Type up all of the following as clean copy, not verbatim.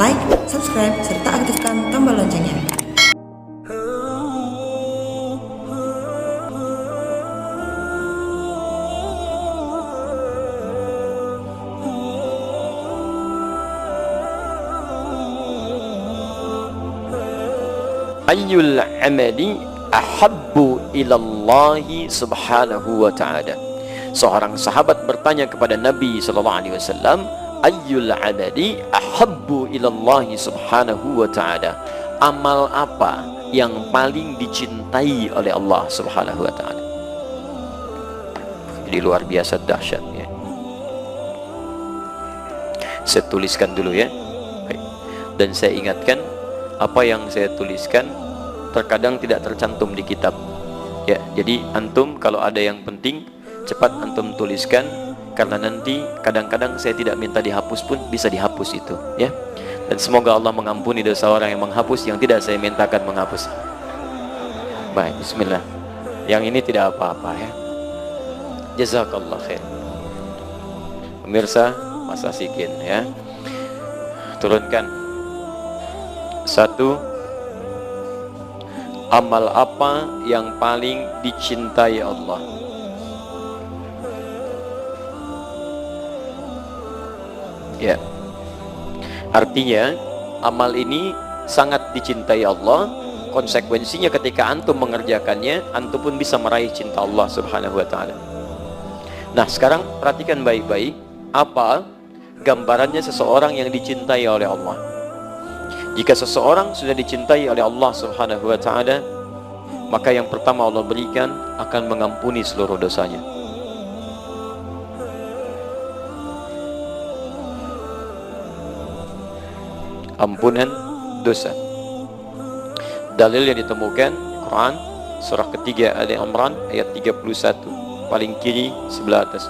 like, subscribe, serta aktifkan tombol loncengnya. Ayyul amali ahabbu ilallahi subhanahu wa ta'ala. Seorang sahabat bertanya kepada Nabi SAW, ayyul amali ahabbu ilallahi subhanahu wa ta'ala. Amal apa yang paling dicintai oleh Allah subhanahu wa ta'ala? Jadi luar biasa dahsyat ya. Saya tuliskan dulu ya. Dan saya ingatkan, apa yang saya tuliskan terkadang tidak tercantum di kitab ya. Jadi antum kalau ada yang penting cepat antum tuliskan, karena nanti kadang-kadang saya tidak minta dihapus pun bisa dihapus itu ya. Dan semoga Allah mengampuni dosa orang yang menghapus yang tidak saya mintakan menghapus. Baik, bismillah. Yang ini tidak apa-apa ya. Jazakallah khair. Pemirsa, Mas Asikin ya. Turunkan. Satu, amal apa yang paling dicintai Allah? Ya. Artinya amal ini sangat dicintai Allah. Konsekuensinya ketika antum mengerjakannya, antum pun bisa meraih cinta Allah Subhanahu wa taala. Nah, sekarang perhatikan baik-baik apa gambarannya seseorang yang dicintai oleh Allah. Jika seseorang sudah dicintai oleh Allah Subhanahu wa ta'ala, maka yang pertama Allah berikan akan mengampuni seluruh dosanya. Ampunan dosa. Dalil yang ditemukan Quran surah ketiga Ali Imran ayat 31, paling kiri sebelah atas.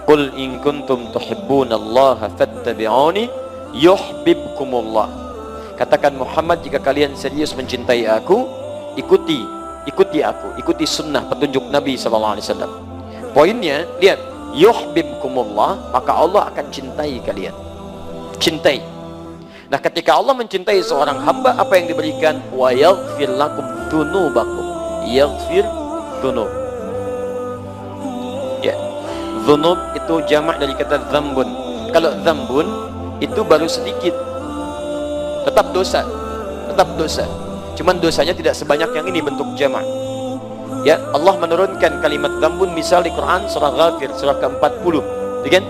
Qul in kuntum tuhibbunallaha fattabi'uni yuhibbukumullah. Katakan Muhammad, jika kalian serius mencintai aku, ikuti aku, ikuti sunnah petunjuk Nabi SAW. Poinnya, lihat, yuhibbukumullah, maka Allah akan cintai kalian. Cintai. Nah, ketika Allah mencintai seorang hamba, apa yang diberikan? Wa yaghfir lakum dzunubakum. Yaghfir dzunub. Ya. Dzunub itu jamak dari kata dzambun. Kalau dzambun itu baru sedikit. Tetap dosa, cuman dosanya tidak sebanyak yang ini bentuk jamak ya. Allah menurunkan kalimat dzambun misal di Quran surah Ghafir surah ke-40 kan?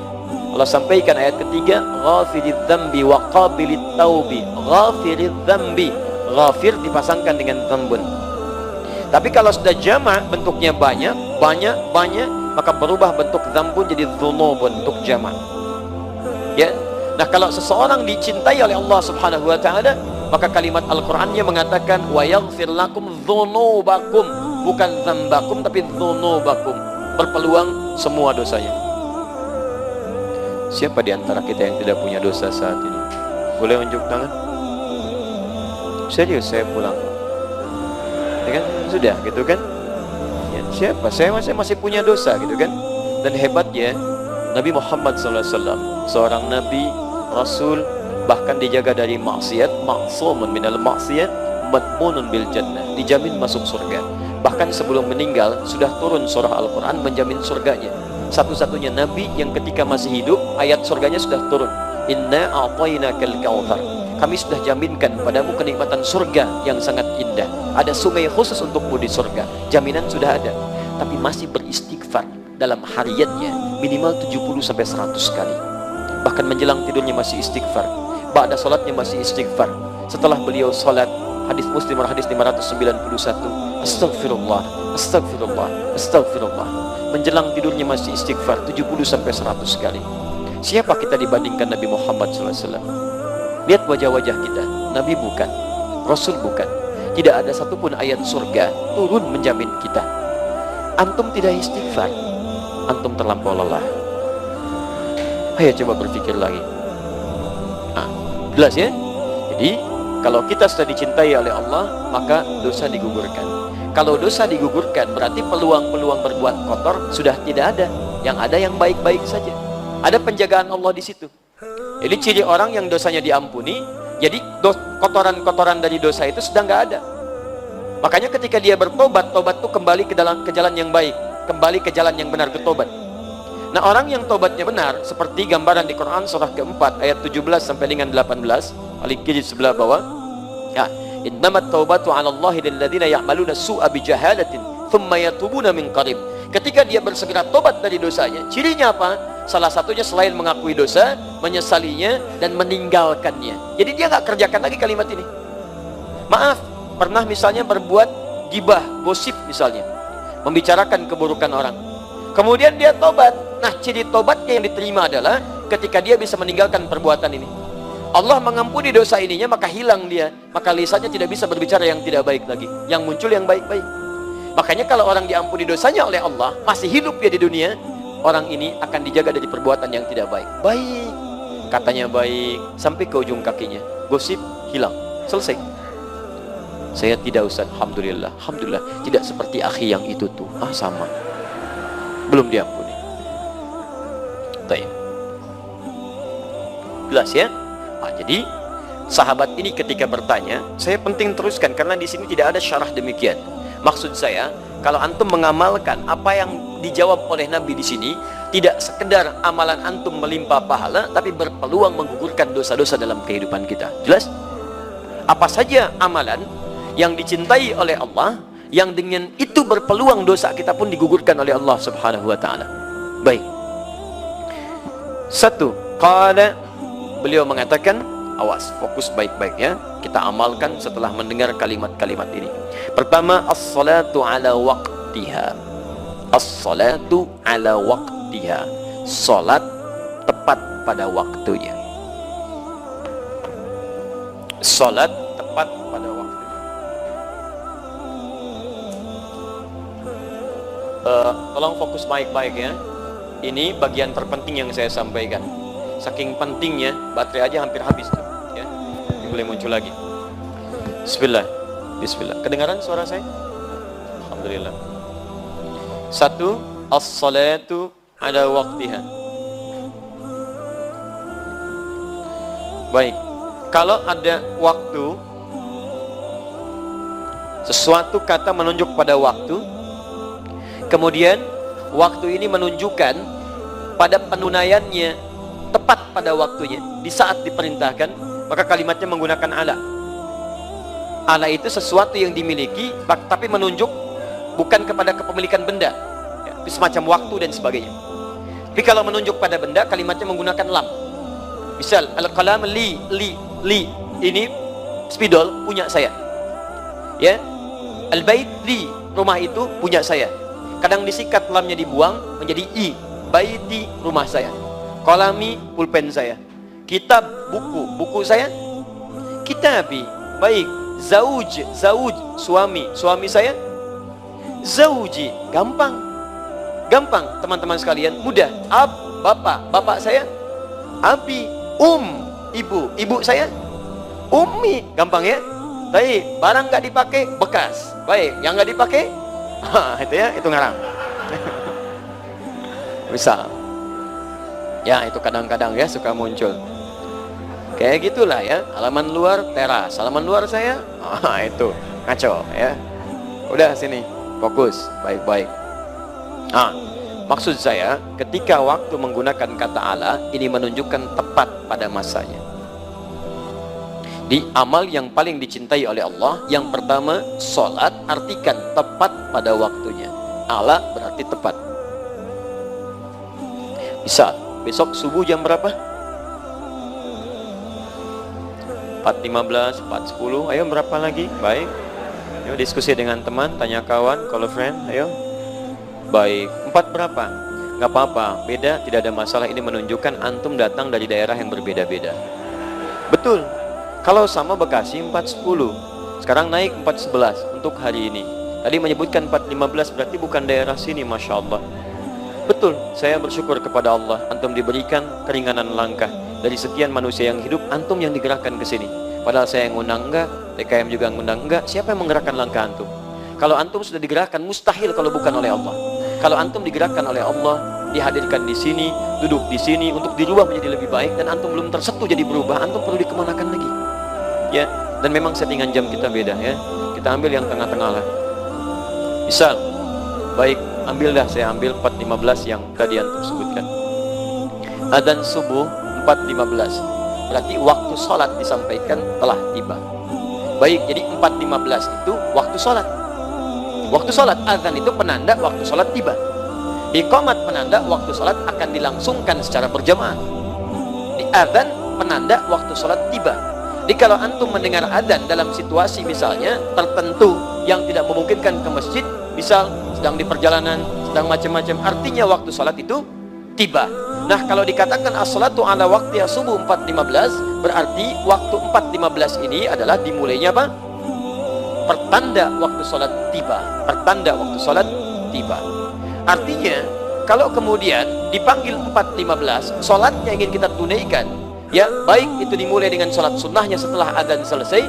Allah sampaikan ayat ketiga, ghafiriz dzambi wa qabilit taubi. Ghafiriz dzambi, ghafir dipasangkan dengan dzambun. Tapi kalau sudah jamak bentuknya banyak, maka berubah bentuk dzambun jadi dzunubun, bentuk jamak ya. Nah, kalau seseorang dicintai oleh Allah Subhanahu wa ta'ala, maka kalimat Al-Qur'annya mengatakan wa yaghfir lakum dzunubakum, bukan dzambakum tapi dzunubakum, berpeluang semua dosanya. Siapa di antara kita yang tidak punya dosa saat ini? Boleh unjuk tangan? Serius, saya pulang. Ya kan? Sudah gitu kan? Ya, siapa? Saya masih punya dosa gitu kan? Dan hebatnya Nabi Muhammad SAW, seorang nabi, rasul, bahkan dijaga dari maksiat, ma'sumun minal maksiat, madmunun bil jannah, dijamin masuk surga. Bahkan sebelum meninggal sudah turun surah Al-Quran menjamin surganya. Satu-satunya nabi yang ketika masih hidup ayat surganya sudah turun. Inna a'tainakal kautsar. Kami sudah jaminkan padamu kenikmatan surga yang sangat indah. Ada sungai khusus untukmu di surga. Jaminan sudah ada. Tapi masih beristighfar dalam hariannya minimal 70-100 kali. Bahkan menjelang tidurnya masih istighfar, ba'da salatnya masih istighfar. Setelah beliau salat, hadis Muslim hadis 591, astagfirullah, astagfirullah, astagfirullah. Menjelang tidurnya masih istighfar 70-100 kali. Siapa kita dibandingkan Nabi Muhammad SAW? Lihat wajah-wajah kita. Nabi bukan, Rasul bukan. Tidak ada satupun ayat surga turun menjamin kita. Antum tidak istighfar, antum terlampau lelah. Ayo coba berpikir lagi. Nah, jelas ya? Jadi kalau kita sudah dicintai oleh Allah, maka dosa digugurkan. Kalau dosa digugurkan, berarti peluang-peluang berbuat kotor sudah tidak ada. Yang ada yang baik-baik saja. Ada penjagaan Allah di situ. Jadi ciri orang yang dosanya diampuni, jadi kotoran-kotoran dari dosa itu sedang nggak ada. Makanya ketika dia bertobat, tobat itu kembali ke jalan yang baik, kembali ke jalan yang benar, bertobat. Nah, orang yang tobatnya benar, seperti gambaran di Quran surah keempat ayat 17 sampai dengan 18, paling kiri sebelah bawah. Ya, innamat taubatu 'ala Allahi lil ladzina ya'maluna su'a bi jahalatin thumma yatubuna min qarib. Ketika dia bersegera tobat dari dosanya, cirinya apa? Salah satunya selain mengakui dosa, menyesalinya dan meninggalkannya. Jadi dia nggak kerjakan lagi kalimat ini. Maaf, pernah misalnya berbuat gibah, gosip misalnya, membicarakan keburukan orang. Kemudian dia tobat. Nah, ciri tobatnya yang diterima adalah ketika dia bisa meninggalkan perbuatan ini. Allah mengampuni dosa ininya, maka hilang dia. Maka lisannya tidak bisa berbicara yang tidak baik lagi. Yang muncul yang baik-baik. Makanya kalau orang diampuni dosanya oleh Allah, masih hidup dia di dunia, orang ini akan dijaga dari perbuatan yang tidak baik. Baik, katanya baik, sampai ke ujung kakinya. Gosip, hilang. Selesai. Saya tidak, Ustaz. Alhamdulillah. Alhamdulillah. Tidak seperti akhi yang itu tuh. Ah, sama. Belum diampuni. Baik. Jelas ya? Ah, jadi sahabat ini ketika bertanya, saya penting teruskan karena di sini tidak ada syarah demikian. Maksud saya, kalau antum mengamalkan apa yang dijawab oleh Nabi di sini, tidak sekedar amalan antum melimpah pahala, tapi berpeluang menggugurkan dosa-dosa dalam kehidupan kita. Jelas? Apa saja amalan yang dicintai oleh Allah, yang dengan itu berpeluang dosa kita pun digugurkan oleh Allah Subhanahu wa taala. Baik. Satu, qala, beliau mengatakan, awas, fokus baik-baik ya. Kita amalkan setelah mendengar kalimat-kalimat ini. Pertama, as-salatu ala waqtiha. As-salatu ala waqtiha. Salat tepat pada waktunya. Salat tepat pada waktunya. Tolong fokus baik-baik ya. Ini bagian terpenting yang saya sampaikan. Saking pentingnya, baterai aja hampir habis tuh, ya. Ini boleh muncul lagi. Bismillah. Bismillah. Kedengaran suara saya? Alhamdulillah. Satu, as-salatu ala waqtiha. Baik. Kalau ada waktu, sesuatu kata menunjuk pada waktu, kemudian waktu ini menunjukkan pada penunaiannya tepat pada waktunya, di saat diperintahkan, maka kalimatnya menggunakan ala. Ala itu sesuatu yang dimiliki, tapi menunjuk bukan kepada kepemilikan benda, ya, semacam waktu dan sebagainya. Tapi kalau menunjuk pada benda, kalimatnya menggunakan lam. Misal, al-qalam li, ini spidol punya saya. Ya, al-bait li, rumah itu punya saya. Kadang disikat, lamnya dibuang menjadi i, baiti, rumah saya. Qalami, pulpen saya. Kitab, buku saya. Kitabi, baik. Zauj, suami saya. Zauji, gampang, teman-teman sekalian, mudah. Ab, bapak saya. Abi, ibu saya. Ummi, gampang ya. Baik, barang nggak dipakai, bekas. Baik, yang nggak dipakai, itu ya, itu ngarang. Bisa. Ya, itu kadang-kadang ya suka muncul. Kayak gitulah ya. Halaman luar teras, halaman luar saya, itu ngaco ya. Udah sini, fokus baik-baik. Maksud saya, ketika waktu menggunakan kata ala, ini menunjukkan tepat pada masanya. Di amal yang paling dicintai oleh Allah, yang pertama sholat, artikan tepat pada waktunya. Ala berarti tepat. Bisa. Besok subuh jam berapa? 4.15, 4.10. Ayo berapa lagi? Baik. Ayo diskusi dengan teman, tanya kawan, call a friend. Ayo. Baik. 4 berapa? Gak apa-apa. Beda, tidak ada masalah. Ini menunjukkan antum datang dari daerah yang berbeda-beda. Betul. Kalau sama Bekasi 4.10. Sekarang naik 4.11 untuk hari ini. Tadi menyebutkan 4.15, berarti bukan daerah sini, Masya Allah. Betul, saya bersyukur kepada Allah, antum diberikan keringanan langkah. Dari sekian manusia yang hidup, antum yang digerakkan ke sini. Padahal saya yang ngundang enggak, TKM juga ngundang enggak. Siapa yang menggerakkan langkah antum? Kalau antum sudah digerakkan, mustahil kalau bukan oleh Allah. Kalau antum digerakkan oleh Allah, dihadirkan di sini, duduk di sini untuk dirubah menjadi lebih baik, dan antum belum tersentuh jadi berubah, antum perlu dikemanakan lagi. Ya, dan memang settingan jam kita beda ya. Kita ambil yang tengah-tengah lah. Misal, baik, ambil dah, saya ambil 4.15 yang tadi antum sebutkan. Adzan subuh 4.15. Berarti waktu sholat disampaikan telah tiba. Baik, jadi 4.15 itu waktu sholat. Waktu sholat, adzan itu penanda waktu sholat tiba. Iqamat penanda waktu sholat akan dilangsungkan secara berjamaah. Di adzan penanda waktu sholat tiba. Jadi kalau antum mendengar adzan dalam situasi misalnya tertentu yang tidak memungkinkan ke masjid, misal sedang di perjalanan, sedang macam-macam, artinya waktu sholat itu tiba. Nah, kalau dikatakan as-salatu ala waqtiha subuh 4.15, berarti waktu 4.15 ini adalah dimulainya apa? Pertanda waktu sholat tiba. Pertanda waktu sholat tiba. Artinya, kalau kemudian dipanggil 4.15, sholatnya ingin kita tunaikan, ya, baik itu dimulai dengan sholat sunnahnya setelah adzan selesai,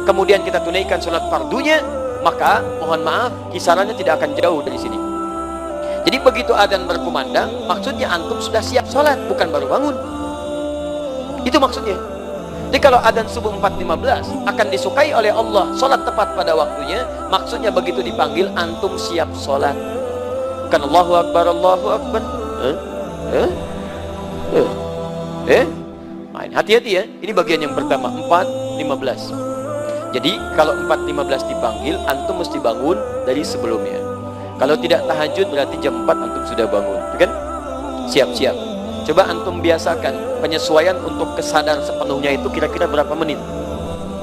kemudian kita tunaikan sholat fardunya, maka mohon maaf, kisarannya tidak akan jauh dari sini. Jadi begitu adzan berkumandang, maksudnya antum sudah siap sholat, bukan baru bangun. Itu maksudnya. Jadi kalau adzan subuh 4.15 akan disukai oleh Allah, sholat tepat pada waktunya, maksudnya begitu dipanggil antum siap sholat. Bukan Allahu Akbar, Allahu Akbar. Hati-hati ya. Ini bagian yang pertama, 4.15. Jadi kalau 4.15 dipanggil, antum mesti bangun dari sebelumnya. Kalau tidak tahajud berarti jam 4 antum sudah bangun, kan? Siap-siap. Coba antum biasakan penyesuaian untuk kesadar sepenuhnya itu kira-kira berapa menit.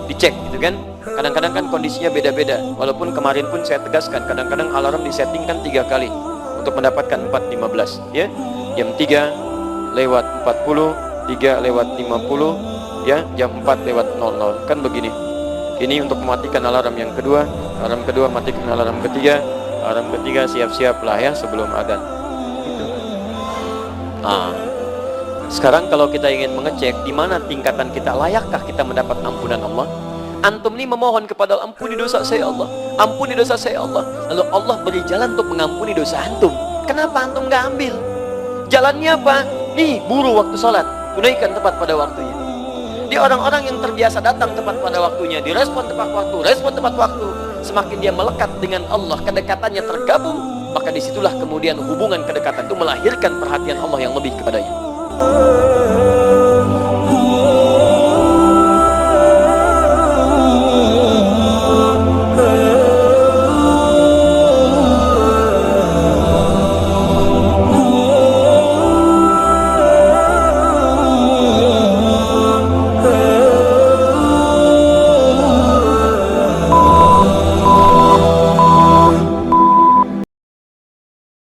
Dicek gitu kan. Kadang-kadang kan kondisinya beda-beda. Walaupun kemarin pun saya tegaskan, kadang-kadang alarm disettingkan 3 kali untuk mendapatkan 4.15 ya. Jam 3 lewat 40, 3 lewat 50 ya, jam 4 lewat 00. Kan begini. Ini untuk mematikan alarm yang kedua, alarm kedua matikan alarm ketiga, alarm ketiga siap-siaplah ya sebelum adzan. Gitu. Sekarang kalau kita ingin mengecek di mana tingkatan kita, layakkah kita mendapat ampunan Allah? Antum ini memohon kepada Allah, ampuni dosa saya Allah, ampuni dosa saya Allah. Lalu Allah beri jalan untuk mengampuni dosa antum. Kenapa antum nggak ambil? Jalannya apa? Nih, buru waktu sholat, tunaikan tepat pada waktunya. Di orang-orang yang terbiasa datang tepat pada waktunya, direspon tepat waktu, respon tepat waktu, semakin dia melekat dengan Allah, kedekatannya tergabung, maka disitulah kemudian hubungan kedekatan itu melahirkan perhatian Allah yang lebih kepadanya.